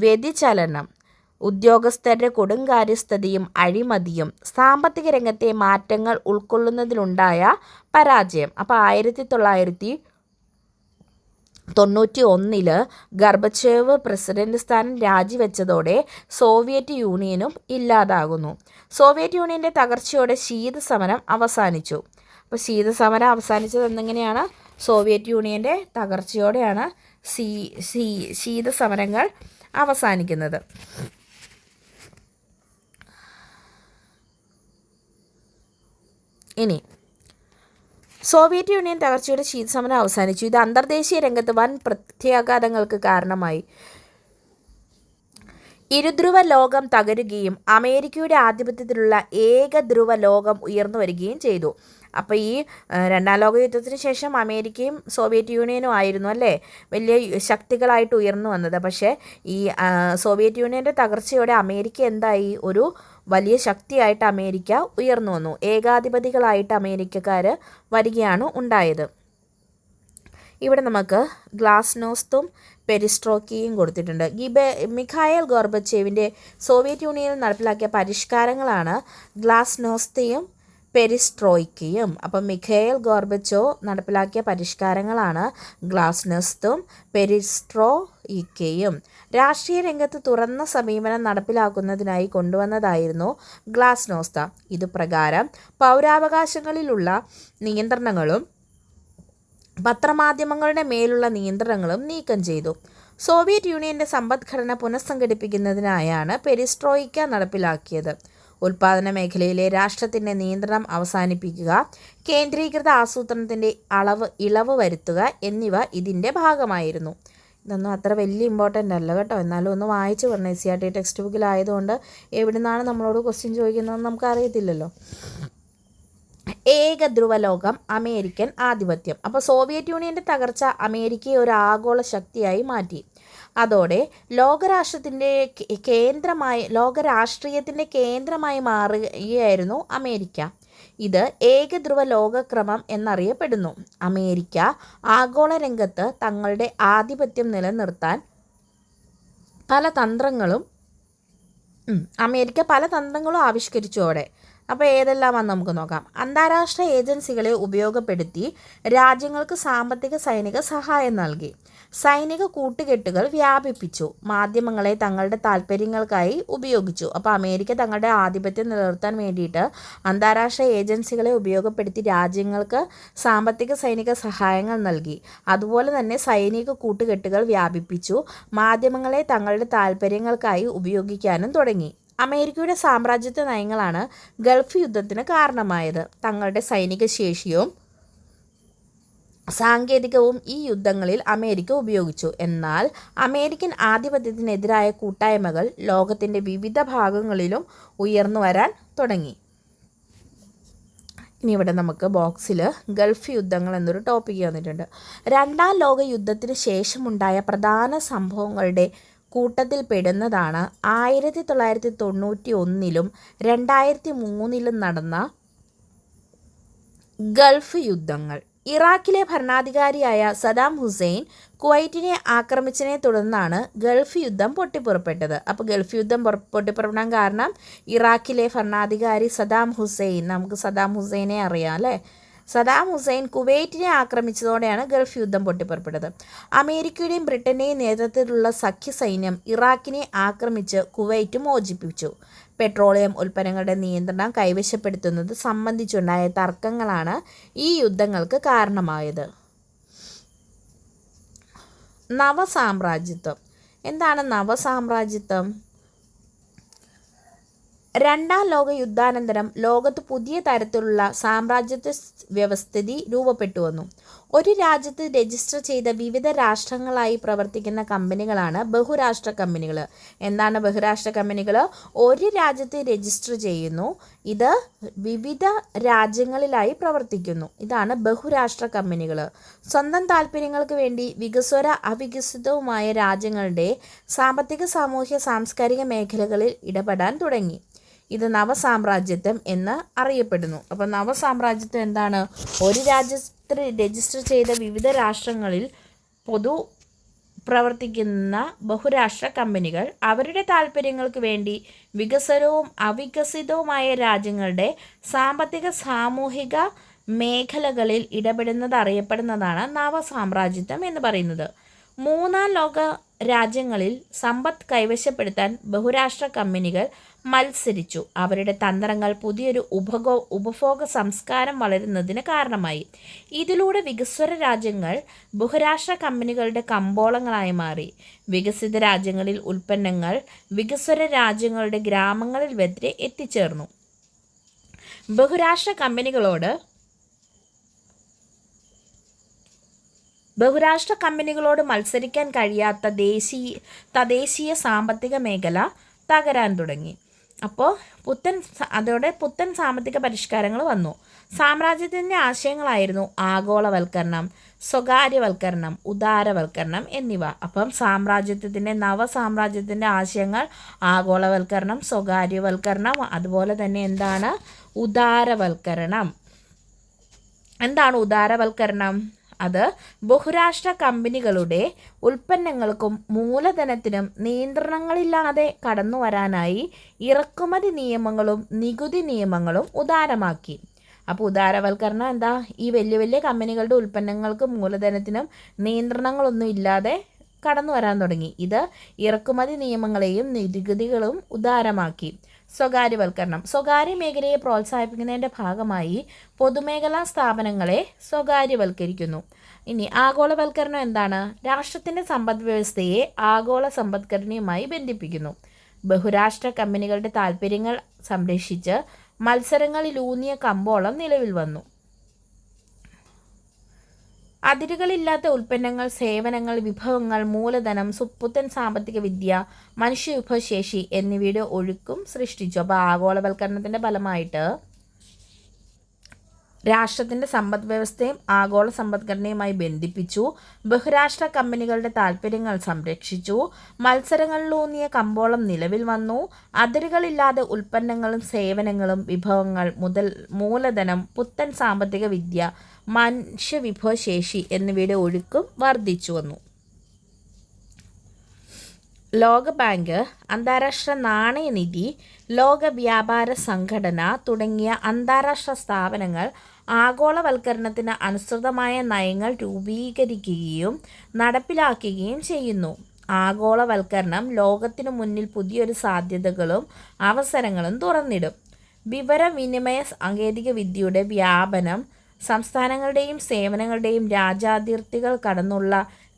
വ്യതിചലനം, ഉദ്യോഗസ്ഥരുടെ കൊടുങ്കാര്യസ്ഥതയും അഴിമതിയും, സാമ്പത്തിക രംഗത്തെ മാറ്റങ്ങൾ ഉൾക്കൊള്ളുന്നതിലുണ്ടായ പരാജയം. അപ്പോൾ 1991 ഗർബച്ചേവ് പ്രസിഡന്റ് സ്ഥാനം രാജിവെച്ചതോടെ സോവിയറ്റ് യൂണിയനും ഇല്ലാതാകുന്നു. സോവിയറ്റ് യൂണിയൻ്റെ തകർച്ചയോടെ ശീതസമരം അവസാനിച്ചു. അപ്പോൾ ശീതസമരം അവസാനിച്ചത് എന്നെങ്ങനെയാണ്? സോവിയറ്റ് യൂണിയൻ്റെ തകർച്ചയോടെയാണ് ശീതസമരങ്ങൾ അവസാനിക്കുന്നത്. ഇനി സോവിയറ്റ് യൂണിയൻ തകർച്ചയുടെ ശീതസമരം അവസാനിച്ചു. ഇത് അന്തർദേശീയ രംഗത്ത് വൻ പ്രത്യാഘാതങ്ങൾക്ക് കാരണമായി. ഇരുധ്രുവ ലോകം തകരുകയും അമേരിക്കയുടെ ആധിപത്യത്തിലുള്ള ഏകധ്രുവ ലോകം ഉയർന്നു വരികയും ചെയ്തു. അപ്പോൾ ഈ രണ്ടാം ലോക യുദ്ധത്തിന് ശേഷം അമേരിക്കയും സോവിയറ്റ് യൂണിയനും ആയിരുന്നു അല്ലേ വലിയ ശക്തികളായിട്ട് ഉയർന്നു വന്നത്. പക്ഷേ ഈ സോവിയറ്റ് യൂണിയൻ്റെ തകർച്ചയോടെ അമേരിക്ക എന്തായി, ഒരു വലിയ ശക്തിയായിട്ട് അമേരിക്ക ഉയർന്നു വന്നു. ഏകാധിപതികളായിട്ട് അമേരിക്കക്കാർ വരികയാണ് ഉണ്ടായത്. ഇവിടെ നമുക്ക് ഗ്ലാസ്നോസ്തും പെരിസ്ട്രോക്കിയും കൊടുത്തിട്ടുണ്ട്. മിഖായേൽ ഗോർബച്ചേവിൻ്റെ സോവിയറ്റ് യൂണിയനിൽ നടപ്പിലാക്കിയ പരിഷ്കാരങ്ങളാണ് ഗ്ലാസ്നോസ്തയും പെരിസ്ട്രോയിക്കയും. അപ്പം മിഖായേൽ ഗോർബച്ചോ നടപ്പിലാക്കിയ പരിഷ്കാരങ്ങളാണ് ഗ്ലാസ്നോസ്തും പെരിസ്ട്രോയിക്കയും. രാഷ്ട്രീയ രംഗത്ത് തുറന്ന സമീപനം നടപ്പിലാക്കുന്നതിനായി കൊണ്ടുവന്നതായിരുന്നു ഗ്ലാസ്നോസ്ത. ഇതുപ്രകാരം പൗരാവകാശങ്ങളിലുള്ള നിയന്ത്രണങ്ങളും പത്രമാധ്യമങ്ങളുടെ മേലുള്ള നിയന്ത്രണങ്ങളും നീക്കം ചെയ്തു. സോവിയറ്റ് യൂണിയൻ്റെ സമ്പദ്ഘടന പുനഃസംഘടിപ്പിക്കുന്നതിനായാണ് പെരിസ്ട്രോയിക്ക നടപ്പിലാക്കിയത്. ഉൽപ്പാദന മേഖലയിലെ രാഷ്ട്രത്തിൻ്റെ നിയന്ത്രണം അവസാനിപ്പിക്കുക, കേന്ദ്രീകൃത ആസൂത്രണത്തിൻ്റെ ഇളവ് വരുത്തുക എന്നിവ ഇതിൻ്റെ ഭാഗമായിരുന്നു. ഇതൊന്നും അത്ര വലിയ ഇമ്പോർട്ടൻ്റ് അല്ല കേട്ടോ, എന്നാലും ഒന്ന് വായിച്ച് പറഞ്ഞ NCERT ടെക്സ്റ്റ് ബുക്കിലായതുകൊണ്ട് എവിടെ നിന്നാണ് നമ്മളോട് ക്വസ്റ്റ്യൻ ചോദിക്കുന്നതെന്ന് നമുക്കറിയത്തില്ലല്ലോ. ഏകധ്രുവ ലോകം, അമേരിക്കൻ ആധിപത്യം. അപ്പോൾ സോവിയറ്റ് യൂണിയൻ്റെ തകർച്ച അമേരിക്കയെ ഒരു ആഗോള ശക്തിയായി മാറ്റി. അതോടെ ലോകരാഷ്ട്രീയത്തിൻ്റെ കേന്ദ്രമായി മാറുകയായിരുന്നു അമേരിക്ക. ഇത് ഏകധ്രുവ ലോകക്രമം എന്നറിയപ്പെടുന്നു. അമേരിക്ക ആഗോള രംഗത്ത് തങ്ങളുടെ ആധിപത്യം നിലനിർത്താൻ പല തന്ത്രങ്ങളും ആവിഷ്കരിച്ചു അവിടെ. അപ്പോൾ ഏതെല്ലാമാണെന്ന് നമുക്ക് നോക്കാം. അന്താരാഷ്ട്ര ഏജൻസികളെ ഉപയോഗപ്പെടുത്തി രാജ്യങ്ങൾക്ക് സാമ്പത്തിക സൈനിക സഹായം നൽകി. സൈനിക കൂട്ടുകെട്ടുകൾ വ്യാപിപ്പിച്ചു. മാധ്യമങ്ങളെ തങ്ങളുടെ താൽപ്പര്യങ്ങൾക്കായി ഉപയോഗിച്ചു. അപ്പോൾ അമേരിക്ക തങ്ങളുടെ ആധിപത്യം നിലനിർത്താൻ വേണ്ടിയിട്ട് അന്താരാഷ്ട്ര ഏജൻസികളെ ഉപയോഗപ്പെടുത്തി രാജ്യങ്ങൾക്ക് സാമ്പത്തിക സൈനിക സഹായങ്ങൾ നൽകി. അതുപോലെ തന്നെ സൈനിക കൂട്ടുകെട്ടുകൾ വ്യാപിപ്പിച്ചു. മാധ്യമങ്ങളെ തങ്ങളുടെ താൽപ്പര്യങ്ങൾക്കായി ഉപയോഗിക്കാനും തുടങ്ങി. അമേരിക്കയുടെ സാമ്രാജ്യത്വ നയങ്ങളാണ് ഗൾഫ് യുദ്ധത്തിന് കാരണമായത്. തങ്ങളുടെ സൈനിക ശേഷിയും സാങ്കേതികവും ഈ യുദ്ധങ്ങളിൽ അമേരിക്ക ഉപയോഗിച്ചു. എന്നാൽ അമേരിക്കൻ ആധിപത്യത്തിനെതിരായ കൂട്ടായ്മകൾ ലോകത്തിൻ്റെ വിവിധ ഭാഗങ്ങളിലും ഉയർന്നു വരാൻ തുടങ്ങി. ഇനി ഇവിടെ നമുക്ക് ബോക്സിൽ ഗൾഫ് യുദ്ധങ്ങൾ എന്നൊരു ടോപ്പിക്ക് വന്നിട്ടുണ്ട്. രണ്ടാം ലോക യുദ്ധത്തിന് ശേഷമുണ്ടായ പ്രധാന സംഭവങ്ങളുടെ കൂട്ടത്തിൽ പെടുന്നതാണ് 1991-ലും 2003-ലും നടന്ന ഗൾഫ് യുദ്ധങ്ങൾ. ഇറാഖിലെ ഭരണാധികാരിയായ സദാം ഹുസൈൻ കുവൈറ്റിനെ ആക്രമിച്ചതിനെ തുടർന്നാണ് ഗൾഫ് യുദ്ധം പൊട്ടിപ്പുറപ്പെട്ടത്. അപ്പോൾ ഗൾഫ് യുദ്ധം പൊട്ടിപ്പുറപ്പെടാൻ കാരണം ഇറാഖിലെ ഭരണാധികാരി സദാം ഹുസൈൻ, നമുക്ക് സദാം ഹുസൈനെ അറിയാം അല്ലേ, സദാം ഹുസൈൻ കുവൈറ്റിനെ ആക്രമിച്ചതോടെയാണ് ഗൾഫ് യുദ്ധം പൊട്ടിപ്പുറപ്പെട്ടത്. അമേരിക്കയുടെയും ബ്രിട്ടൻ്റെയും നേതൃത്വത്തിലുള്ള സഖ്യസൈന്യം ഇറാഖിനെ ആക്രമിച്ച് കുവൈറ്റ് മോചിപ്പിച്ചു. പെട്രോളിയം ഉൽപ്പന്നങ്ങളുടെ നിയന്ത്രണം കൈവശപ്പെടുത്തുന്നത് സംബന്ധിച്ചുണ്ടായ തർക്കങ്ങളാണ് ഈ യുദ്ധങ്ങൾക്ക് കാരണമായത്. നവസാമ്രാജ്യത്വം. എന്താണ് നവസാമ്രാജ്യത്വം? രണ്ടാം ലോക യുദ്ധാനന്തരം ലോകത്ത് പുതിയ തരത്തിലുള്ള സാമ്രാജ്യത്വ വ്യവസ്ഥിതി രൂപപ്പെട്ടു വന്നു. ഒരു രാജ്യത്ത് രജിസ്റ്റർ ചെയ്ത വിവിധ രാഷ്ട്രങ്ങളായി പ്രവർത്തിക്കുന്ന കമ്പനികളാണ് ബഹുരാഷ്ട്ര കമ്പനികൾ. എന്താണ് ബഹുരാഷ്ട്ര കമ്പനികൾ? ഒരു രാജ്യത്ത് രജിസ്റ്റർ ചെയ്യുന്നു, ഇത് വിവിധ രാജ്യങ്ങളിലായി പ്രവർത്തിക്കുന്നു. ഇതാണ് ബഹുരാഷ്ട്ര കമ്പനികൾ. സ്വന്തം താൽപ്പര്യങ്ങൾക്ക് വേണ്ടി വികസ്വര അവികസിതവുമായ രാജ്യങ്ങളുടെ സാമ്പത്തിക, സാമൂഹ്യ, സാംസ്കാരിക മേഖലകളിൽ ഇടപെടാൻ തുടങ്ങി. ഇത് നവസാമ്രാജ്യത്വം എന്ന് അറിയപ്പെടുന്നു. അപ്പോൾ നവസാമ്രാജ്യത്വം എന്താണ്? ഒരു രാജ്യത്ത് രജിസ്റ്റർ ചെയ്ത വിവിധ രാഷ്ട്രങ്ങളിൽ പ്രവർത്തിക്കുന്ന ബഹുരാഷ്ട്ര കമ്പനികൾ അവരുടെ താൽപ്പര്യങ്ങൾക്ക് വേണ്ടി വികസ്വരവും അവികസിതവുമായ രാജ്യങ്ങളുടെ സാമ്പത്തിക, സാമൂഹിക മേഖലകളിൽ ഇടപെടുന്നത് അറിയപ്പെടുന്നതാണ് നവസാമ്രാജ്യത്വം എന്ന് പറയുന്നത്. മൂന്നാം ലോക രാജ്യങ്ങളിൽ സമ്പത്ത് കൈവശപ്പെടുത്താൻ ബഹുരാഷ്ട്ര കമ്പനികൾ മത്സരിച്ചു. അവരുടെ തന്ത്രങ്ങൾ പുതിയൊരു ഉപഭോഗ സംസ്കാരം വളരുന്നതിന് കാരണമായി. ഇതിലൂടെ വികസ്വര രാജ്യങ്ങൾ ബഹുരാഷ്ട്ര കമ്പനികളുടെ കമ്പോളങ്ങളായി മാറി. വികസിത രാജ്യങ്ങളിൽ ഉൽപ്പന്നങ്ങൾ വികസ്വര രാജ്യങ്ങളുടെ ഗ്രാമങ്ങളിൽ വരെ എത്തിച്ചേർന്നു. ബഹുരാഷ്ട്ര കമ്പനികളോട് ബഹുരാഷ്ട്ര കമ്പനികളോട് മത്സരിക്കാൻ കഴിയാത്ത തദ്ദേശീയ സാമ്പത്തിക മേഖല തകരാൻ തുടങ്ങി. അപ്പോൾ അതോടെ പുത്തൻ സാമ്പത്തിക പരിഷ്കാരങ്ങൾ വന്നു. സാമ്രാജ്യത്തിൻ്റെ ആശയങ്ങളായിരുന്നു ആഗോളവൽക്കരണം, സ്വകാര്യവൽക്കരണം, ഉദാരവൽക്കരണം എന്നിവ. അപ്പം നവസാമ്രാജ്യത്തിൻ്റെ ആശയങ്ങൾ ആഗോളവൽക്കരണം, സ്വകാര്യവൽക്കരണം, അതുപോലെ തന്നെ എന്താണ് ഉദാരവൽക്കരണം. എന്താണ് ഉദാരവൽക്കരണം? അത് ബഹുരാഷ്ട്ര കമ്പനികളുടെ ഉൽപ്പന്നങ്ങൾക്കും മൂലധനത്തിനും നിയന്ത്രണങ്ങളില്ലാതെ കടന്നു വരാനായി ഇറക്കുമതി നിയമങ്ങളും നികുതി നിയമങ്ങളും ഉദാരമാക്കി. അപ്പോൾ ഉദാരവൽക്കരണം എന്താ? ഈ വലിയ വലിയ കമ്പനികളുടെ ഉൽപ്പന്നങ്ങൾക്കും മൂലധനത്തിനും നിയന്ത്രണങ്ങളൊന്നും ഇല്ലാതെ കടന്നു വരാൻ തുടങ്ങി. ഇത് ഇറക്കുമതി നിയമങ്ങളെയും നികുതികളും ഉദാരമാക്കി. സ്വകാര്യവൽക്കരണം. സ്വകാര്യ മേഖലയെ പ്രോത്സാഹിപ്പിക്കുന്നതിൻ്റെ ഭാഗമായി പൊതുമേഖലാ സ്ഥാപനങ്ങളെ സ്വകാര്യവൽക്കരിക്കുന്നു. ഇനി ആഗോളവൽക്കരണം എന്താണ്? രാഷ്ട്രത്തിൻ്റെ സമ്പദ് വ്യവസ്ഥയെ ആഗോള സമ്പദ്ഘടനയുമായി ബന്ധിപ്പിക്കുന്നു. ബഹുരാഷ്ട്ര കമ്പനികളുടെ താൽപ്പര്യങ്ങൾ സംരക്ഷിച്ച് മത്സരങ്ങളിലൂന്നിയ കമ്പോളം നിലവിൽ വന്നു. അതിരുകളില്ലാത്ത ഉൽപ്പന്നങ്ങൾ, സേവനങ്ങൾ, വിഭവങ്ങൾ, മൂലധനം, പുത്തൻ സാമ്പത്തിക വിദ്യ, മനുഷ്യവിഭവശേഷി എന്നിവയുടെ ഒഴുക്കും സൃഷ്ടിച്ചു. അപ്പോൾ ആഗോളവൽക്കരണത്തിൻ്റെ ഫലമായിട്ട് രാഷ്ട്രത്തിൻ്റെ സമ്പദ് വ്യവസ്ഥയും ആഗോള സമ്പദ്ഘടനയുമായി ബന്ധിപ്പിച്ചു. ബഹുരാഷ്ട്ര കമ്പനികളുടെ താൽപ്പര്യങ്ങൾ സംരക്ഷിച്ചു. മത്സരങ്ങളിലൂന്നിയ കമ്പോളം നിലവിൽ വന്നു. അതിരുകളില്ലാതെ ഉൽപ്പന്നങ്ങളും സേവനങ്ങളും, വിഭവങ്ങൾ, മൂലധനം, പുത്തൻ സാമ്പത്തിക വിദ്യ, മനുഷ്യവിഭവശേഷി എന്നിവയുടെ ഒഴുക്കും വർദ്ധിച്ചു വന്നു. ലോകബാങ്ക്, അന്താരാഷ്ട്ര നാണയനിധി, ലോക വ്യാപാര സംഘടന തുടങ്ങിയ അന്താരാഷ്ട്ര സ്ഥാപനങ്ങൾ ആഗോളവൽക്കരണത്തിന് അനുസൃതമായ നയങ്ങൾ രൂപീകരിക്കുകയും നടപ്പിലാക്കുകയും ചെയ്യുന്നു. ആഗോളവൽക്കരണം ലോകത്തിനു മുന്നിൽ പുതിയൊരു സാധ്യതകളും അവസരങ്ങളും തുറന്നിടും. വിവരവിനിമയ സാങ്കേതിക വിദ്യയുടെ വ്യാപനം സംസ്ഥാനങ്ങളുടെയും സേവനങ്ങളുടെയും രാജ്യാതിർത്തികൾ കടന്നുള്ള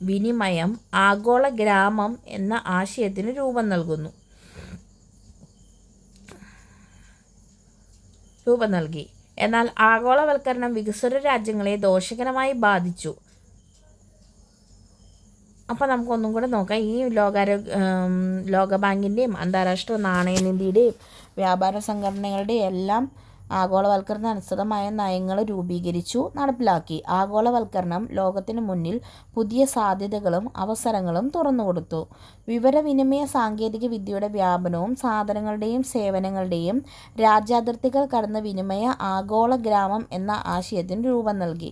വിനിമയം ആഗോള ഗ്രാമം എന്ന ആശയത്തിന് രൂപം നൽകി. എന്നാൽ ആഗോളവൽക്കരണം വികസ്വര രാജ്യങ്ങളെ ദോഷകരമായി ബാധിച്ചു. അപ്പോൾ നമുക്കൊന്നും കൂടെ നോക്കാം. ഈ ലോകബാങ്കിൻ്റെയും അന്താരാഷ്ട്ര നാണയനിധിയുടെയും വ്യാപാര സംഘടനകളുടെയും എല്ലാം ആഗോളവൽക്കരണത്തിന് അനുസൃതമായ നയങ്ങൾ രൂപീകരിച്ചു, നടപ്പിലാക്കി. ആഗോളവൽക്കരണം ലോകത്തിനു മുന്നിൽ പുതിയ സാധ്യതകളും അവസരങ്ങളും തുറന്നുകൊടുത്തു. വിവരവിനിമയ സാങ്കേതിക വിദ്യയുടെ വ്യാപനവും സാധനങ്ങളുടെയും സേവനങ്ങളുടെയും രാജ്യാതിർത്തികൾ കടന്ന വിനിമയ ആഗോള ഗ്രാമം എന്ന ആശയത്തിന് രൂപം നൽകി.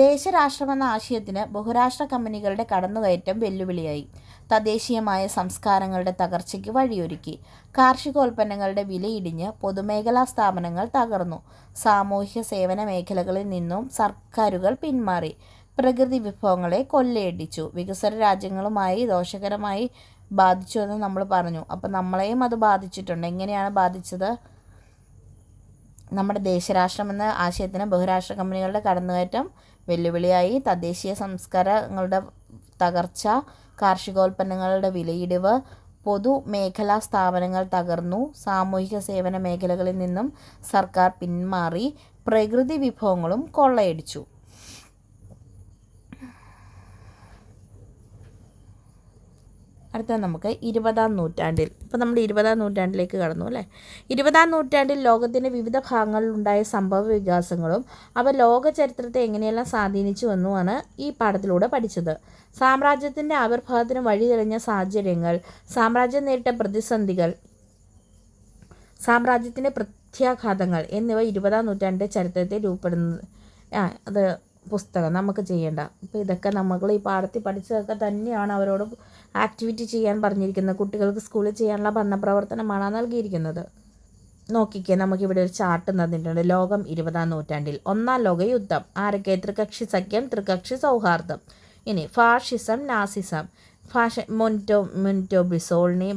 ദേശരാഷ്ട്രമെന്ന ആശയത്തിന് ബഹുരാഷ്ട്ര കമ്പനികളുടെ കടന്നുകയറ്റം വെല്ലുവിളിയായി. തദ്ദേശീയമായ സംസ്കാരങ്ങളുടെ തകർച്ചയ്ക്ക് വഴിയൊരുക്കി. കാർഷികോൽപ്പന്നങ്ങളുടെ വിലയിടിഞ്ഞ് പൊതുമേഖലാ സ്ഥാപനങ്ങൾ തകർന്നു. സാമൂഹ്യ സേവന മേഖലകളിൽ നിന്നും സർക്കാരുകൾ പിന്മാറി. പ്രകൃതി വിഭവങ്ങളെ കൊള്ളയടിച്ചു. വികസ്വര രാജ്യങ്ങളുമായി ദോഷകരമായി ബാധിച്ചു എന്ന് നമ്മൾ പറഞ്ഞു. അപ്പം നമ്മളെയും അത് ബാധിച്ചിട്ടുണ്ട്. എങ്ങനെയാണ് ബാധിച്ചത്? നമ്മുടെ ദേശരാഷ്ട്രമെന്ന ആശയത്തിന് ബഹുരാഷ്ട്ര കമ്പനികളുടെ കടന്നുകയറ്റം വെല്ലുവിളിയായി. തദ്ദേശീയ സംസ്കാരങ്ങളുടെ തകർച്ച, കാർഷികോൽപ്പന്നങ്ങളുടെ വിലയിടിവ്, പൊതുമേഖലാ സ്ഥാപനങ്ങൾ തകർന്നു. സാമൂഹിക സേവന മേഖലകളിൽ നിന്നും സർക്കാർ പിന്മാറി. പ്രകൃതി വിഭവങ്ങളും കൊള്ളയടിച്ചു. അടുത്ത നമുക്ക് 20-ാം നൂറ്റാണ്ടിൽ. ഇപ്പോൾ നമ്മൾ 20-ാം നൂറ്റാണ്ടിലേക്ക് കടന്നു അല്ലേ. 20-ാം നൂറ്റാണ്ടിൽ ലോകത്തിൻ്റെ വിവിധ ഭാഗങ്ങളിലുണ്ടായ സംഭവ വികാസങ്ങളും അവ ലോക ചരിത്രത്തെ എങ്ങനെയെല്ലാം സ്വാധീനിച്ചു എന്നുമാണ് ഈ പാഠത്തിലൂടെ പഠിച്ചത്. സാമ്രാജ്യത്തിൻ്റെ ആവിർഭാവത്തിന് വഴിതെളിഞ്ഞ സാഹചര്യങ്ങൾ, സാമ്രാജ്യം നേരിട്ട പ്രതിസന്ധികൾ, സാമ്രാജ്യത്തിൻ്റെ പ്രത്യാഘാതങ്ങൾ എന്നിവ 20-ാം നൂറ്റാണ്ടിൻ്റെ ചരിത്രത്തെ രൂപപ്പെടുന്നത്. അത് പുസ്തകം നമുക്ക് ചെയ്യേണ്ട. അപ്പോൾ ഇതൊക്കെ നമ്മൾ ഈ പാഠത്തിൽ പഠിച്ചതൊക്കെ തന്നെയാണ് അവരോട് ആക്ടിവിറ്റി ചെയ്യാൻ പറഞ്ഞിരിക്കുന്നത്. കുട്ടികൾക്ക് സ്കൂളിൽ ചെയ്യാനുള്ള പഠനപ്രവർത്തനമാണ് നൽകിയിരിക്കുന്നത്. നോക്കിക്കേ, നമുക്കിവിടെ ഒരു ചാർട്ട് തന്നിട്ടുണ്ട്. ലോകം 20-ാം നൂറ്റാണ്ടിൽ. 1-ാം ലോക യുദ്ധം. ആരൊക്കെ? ത്രികക്ഷി സഖ്യം, ത്രികക്ഷി സൗഹാർദ്ദം. ഇനി ഫാഷിസം, നാസിസം.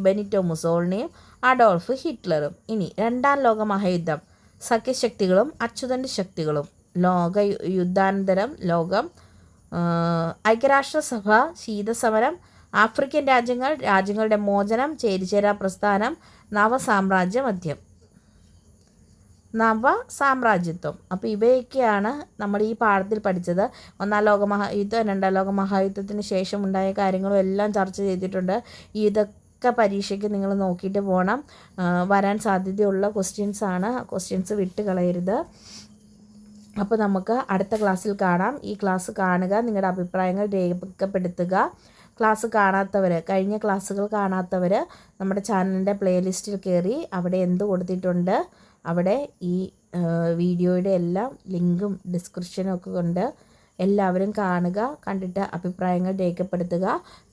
ബെനിറ്റോ മുസോളിനിയും അഡോൾഫ് ഹിറ്റ്ലറും. ഇനി 2-ാം ലോക മഹായുദ്ധം. സഖ്യശക്തികളും അച്ചുതണ്ട് ശക്തികളും. ലോക യുദ്ധാനന്തരം ലോകം. ഐക്യരാഷ്ട്രസഭ, ശീതസമരം, ആഫ്രിക്കൻ രാജ്യങ്ങളുടെ മോചനം, ചേരിചേരാ പ്രസ്ഥാനം, നവസാമ്രാജ്യ മധ്യം. നവ സാമ്രാജ്യത്വം. അപ്പോൾ ഇവയൊക്കെയാണ് നമ്മൾ ഈ പാഠത്തിൽ പഠിച്ചത്. ഒന്നാം ലോക മഹായുദ്ധം, രണ്ടാം ലോക മഹായുദ്ധത്തിന് ശേഷം ഉണ്ടായ കാര്യങ്ങളും എല്ലാം ചർച്ച ചെയ്തിട്ടുണ്ട്. ഇതൊക്കെ പരീക്ഷയ്ക്ക് നിങ്ങൾ നോക്കിയിട്ട് പോകണം. വരാൻ സാധ്യതയുള്ള ക്വസ്റ്റ്യൻസാണ്. ക്വസ്റ്റ്യൻസ് വിട്ട് കളയരുത്. അപ്പോൾ നമുക്ക് അടുത്ത ക്ലാസ്സിൽ കാണാം. ഈ ക്ലാസ് കാണുക, നിങ്ങളുടെ അഭിപ്രായങ്ങൾ രേഖപ്പെടുത്തുക. ക്ലാസ് കാണാത്തവർ, കഴിഞ്ഞ ക്ലാസ്സുകൾ കാണാത്തവർ നമ്മുടെ ചാനലിൻ്റെ പ്ലേലിസ്റ്റിൽ കയറി അവിടെ എന്ത് കൊടുത്തിട്ടുണ്ട്, അവിടെ ഈ വീഡിയോയുടെ എല്ലാം ലിങ്കും ഡിസ്ക്രിപ്ഷനും ഒക്കെ ഉണ്ട്. എല്ലാവരും കാണുക, കണ്ടിട്ട് അഭിപ്രായങ്ങൾ രേഖപ്പെടുത്തുക.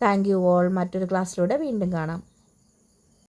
Thank you all. മറ്റൊരു ക്ലാസ്സിലൂടെ വീണ്ടും കാണാം.